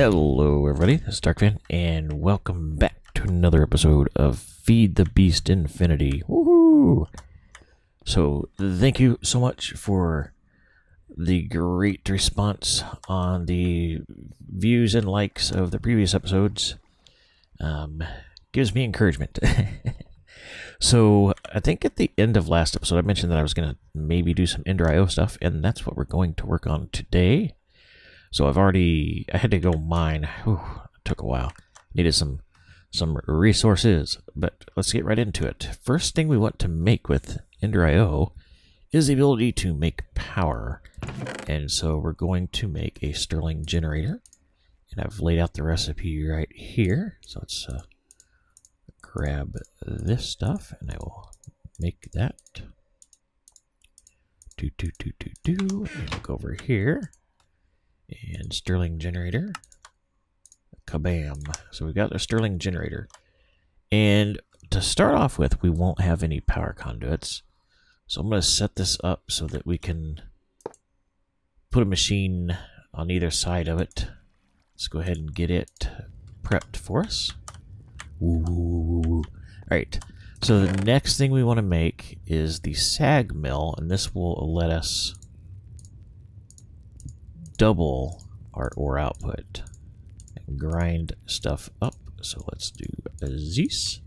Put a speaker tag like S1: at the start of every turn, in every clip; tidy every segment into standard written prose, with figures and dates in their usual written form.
S1: Hello everybody, this is Darkfan, and welcome back to another episode of FTB Infinity. Woohoo! So, thank you so much for the great response on the views and likes of the previous episodes. Gives me encouragement. So, I think at the end of last episode, I mentioned that I was going to maybe do some Ender IO stuff, and that's what we're going to work on today. So I had to go mine. Whew, it took a while. Needed some resources, but let's get right into it. First thing we want to make with Ender IO is the ability to make power. And so we're going to make a Stirling generator. And I've laid out the recipe right here. So let's grab this stuff and I will make that. And we'll go over here. And Stirling generator. Kabam. So we've got a Stirling generator. And to start off with, we won't have any power conduits. So I'm going to set this up so that we can put a machine on either side of it. Let's go ahead and get it prepped for us. Alright. So the next thing we want to make is the Sag Mill, and this will let us double our ore output and grind stuff up. So let's do this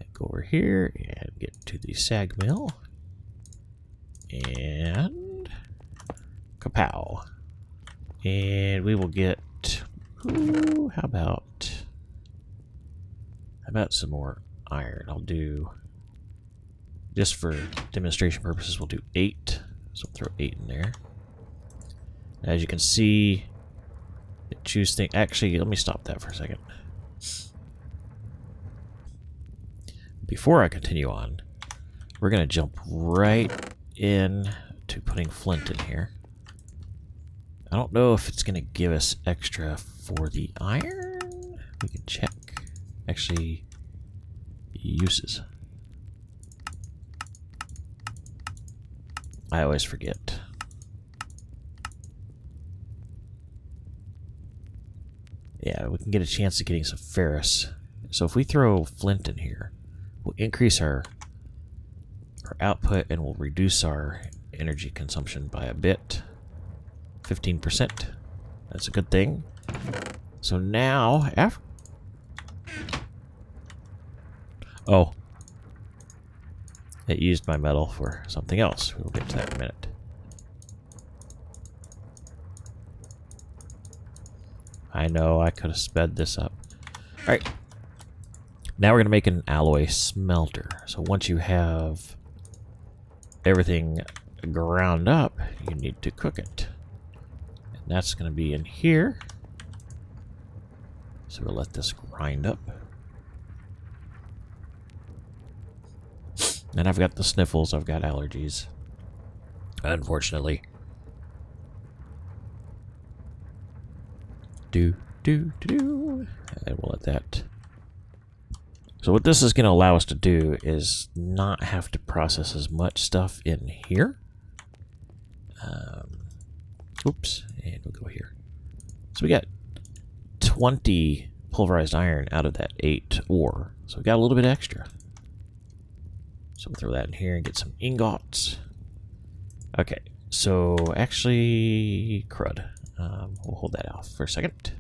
S1: and go over here and get to the Sag Mill and kapow, and we will get how about some more iron. I'll do, just for demonstration purposes, we'll do 8, so we'll throw 8 in there. As you can see, choose thing. Actually, let me stop that for a second. Before I continue on, we're going to jump right in to putting flint in here. I don't know if it's going to give us extra for the iron. We can check. Actually, uses. I always forget. Yeah, we can get a chance of getting some ferrous. So if we throw flint in here, we'll increase our output and we'll reduce our energy consumption by a bit. 15%. That's a good thing. So now, after... Oh. It used my metal for something else. We'll get to that in a minute. I know, I could have sped this up. Alright. Now we're going to make an Alloy Smelter. So once you have everything ground up, you need to cook it. And that's going to be in here. So we'll let this grind up. And I've got the sniffles, I've got allergies. Unfortunately. And we'll let that. So what this is going to allow us to do is not have to process as much stuff in here. Oops, and we'll go here. So we got 20 pulverized iron out of that 8 ore. So we got a little bit extra. So we'll throw that in here and get some ingots. Okay, so actually, crud. We'll hold that off for a second.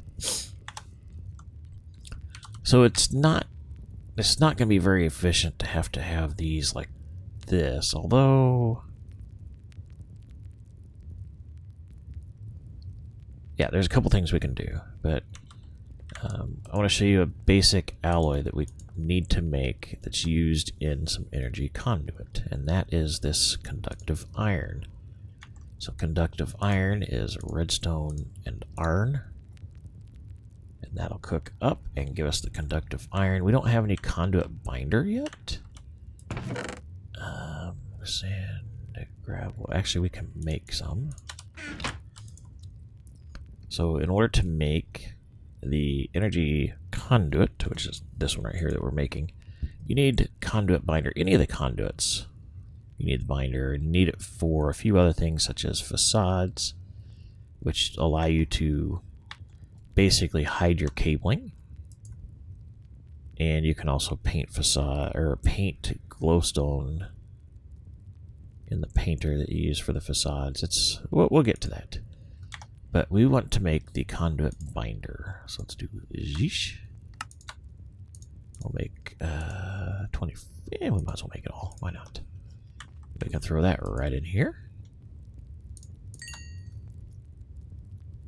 S1: So it's not going to be very efficient to have these like this, although yeah, there's a couple things we can do, but I want to show you a basic alloy that we need to make that's used in some energy conduit, and that is this conductive iron. So conductive iron is redstone and iron. And that'll cook up and give us the conductive iron. We don't have any conduit binder yet. Sand, gravel. Actually, we can make some. So in order to make the energy conduit, which is this one right here that we're making, you need conduit binder. Any of the conduits. You need the binder. You need it for a few other things such as facades, which allow you to basically hide your cabling. And you can also paint facade or paint glowstone in the painter that you use for the facades. We'll get to that. But we want to make the Conduit Binder. So let's do Zeesh. We'll make 20. Yeah, we might as well make it all. Why not? We can throw that right in here.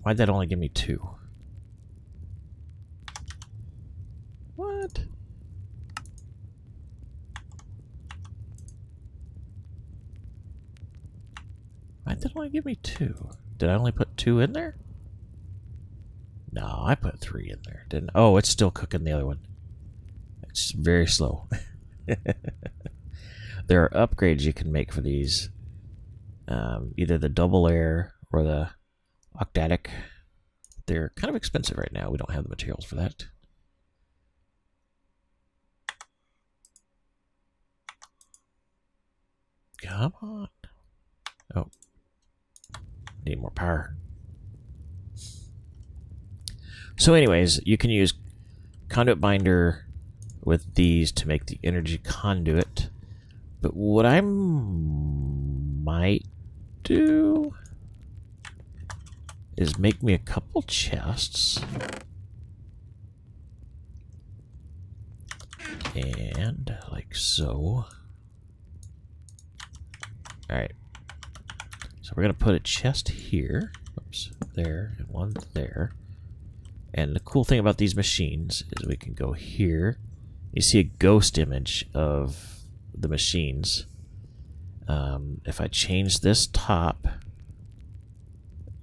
S1: Why'd that only give me 2? What? Why'd that only give me 2? Did I only put 2 in there? No, I put 3 in there, didn't I? Oh, it's still cooking the other one. It's very slow. There are upgrades you can make for these. Either the double air or the octatic. They're kind of expensive right now. We don't have the materials for that. Come on. Oh. Need more power. So anyways, you can use Conduit Binder with these to make the energy conduit. But what I might do is make me a couple chests. And like so. Alright. So we're going to put a chest here. Oops, there, and one there. And the cool thing about these machines is we can go here. You see a ghost image of the machines. If I change this top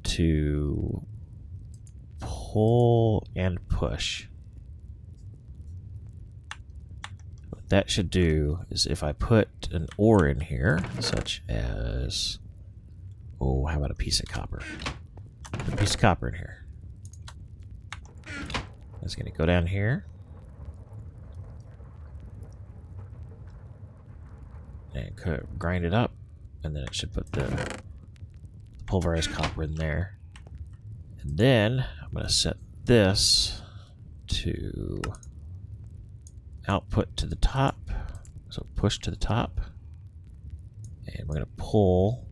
S1: to pull and push, what that should do is if I put an ore in here, such as, oh, how about a piece of copper? Put a piece of copper in here. It's going to go down here. And grind it up. And then it should put the pulverized copper in there. And then I'm going to set this to output to the top. So push to the top. And we're going to pull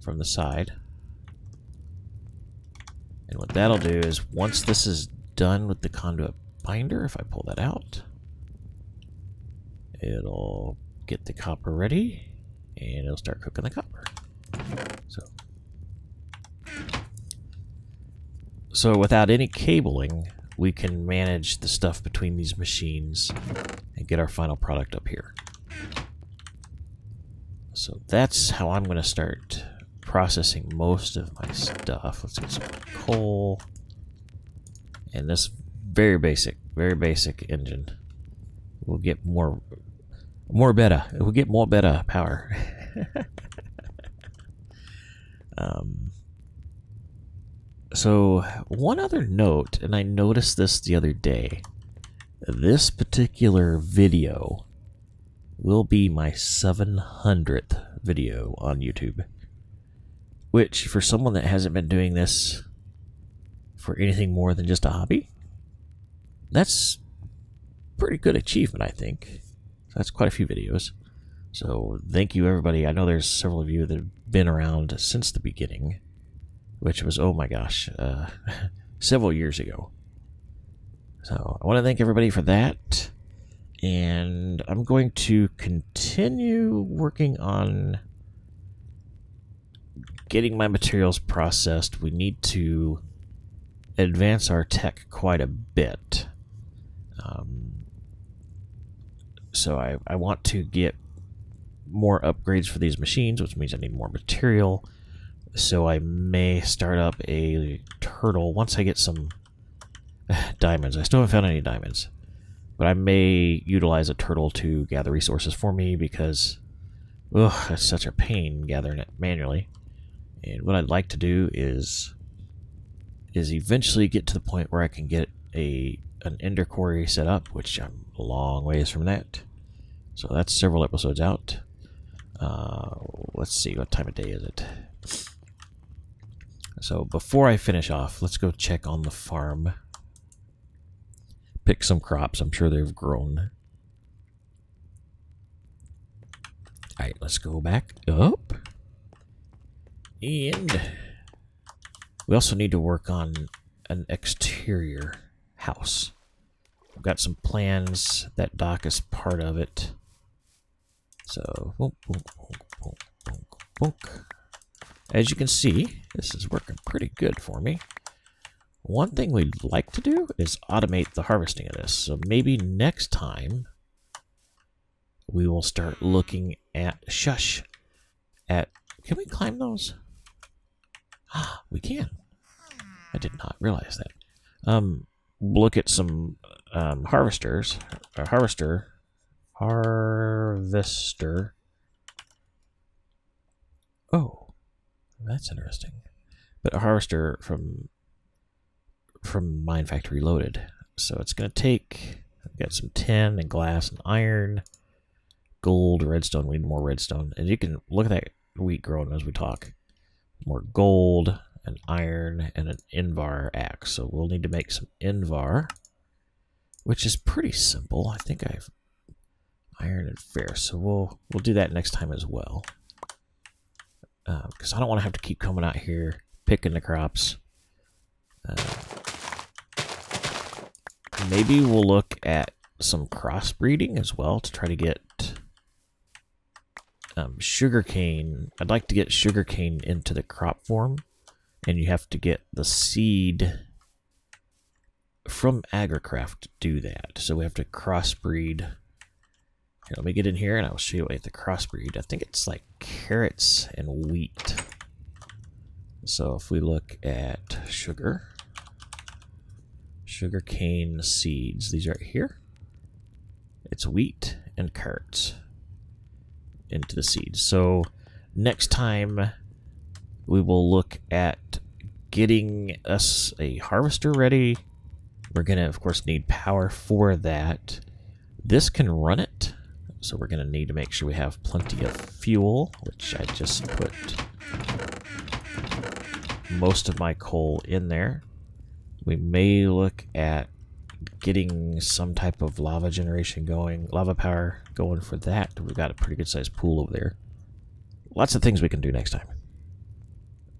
S1: from the side. And what that'll do is once this is done with the Conduit Binder, if I pull that out, it'll get the copper ready and it'll start cooking the copper. So without any cabling, we can manage the stuff between these machines and get our final product up here. So that's how I'm going to start processing most of my stuff. Let's get some coal. And this very basic engine will get more beta. It will get more beta power. So one other note, and I noticed this the other day. This particular video will be my 700th video on YouTube. Which, for someone that hasn't been doing this for anything more than just a hobby, that's pretty good achievement, I think. So that's quite a few videos. So thank you, everybody. I know there's several of you that have been around since the beginning, which was, oh my gosh, several years ago. So I want to thank everybody for that. And I'm going to continue working on getting my materials processed. We need to advance our tech quite a bit. So I want to get more upgrades for these machines, which means I need more material. So I may start up a turtle once I get some diamonds. I still haven't found any diamonds. But I may utilize a turtle to gather resources for me because, ugh, it's such a pain gathering it manually. And what I'd like to do is eventually get to the point where I can get an ender quarry set up, which I'm a long ways from that. So that's several episodes out. Let's see, what time of day is it? So before I finish off, let's go check on the farm. Pick some crops. I'm sure they've grown. Alright, let's go back up. And we also need to work on an exterior house. We've got some plans. That dock is part of it. So, boom, boom, boom, boom, boom, boom. As you can see, this is working pretty good for me. One thing we'd like to do is automate the harvesting of this. So maybe next time we will start looking at can we climb those? We can. I did not realize that. Look at some harvester. Oh, that's interesting. But a harvester from Mine Factory Loaded. So it's going to take, I've got some tin and glass and iron, gold, redstone. We need more redstone. And you can look at that wheat growing as we talk. More gold, an iron, and an Invar axe. So we'll need to make some Invar, which is pretty simple. I think I've iron and ferrous. So we'll do that next time as well. Because I don't want to have to keep coming out here picking the crops. Maybe we'll look at some crossbreeding as well to try to get sugarcane. I'd like to get sugarcane into the crop form, and you have to get the seed from Agricraft to do that. So we have to crossbreed. Here, let me get in here and I'll show you what the crossbreed. I think it's like carrots and wheat. So if we look at sugarcane seeds, these are here. It's wheat and carrots into the seeds. So next time we will look at getting us a harvester ready. We're gonna of course need power for that. This can run it, so we're gonna need to make sure we have plenty of fuel, which I just put most of my coal in there. We may look at getting some type of lava generation going, lava power going for that. We've got a pretty good sized pool over there. Lots of things we can do next time.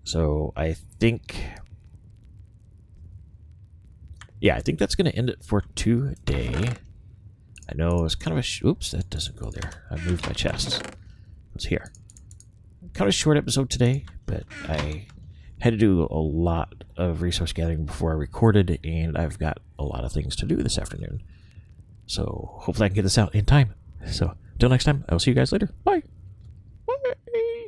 S1: So I think, yeah, I think that's going to end it for today. I know it's kind of a, oops, that doesn't go there. I moved my chest. It's here. Kind of a short episode today, but I had to do a lot of resource gathering before I recorded, and I've got a lot of things to do this afternoon. So hopefully I can get this out in time. So until next time, I will see you guys later. Bye. Bye.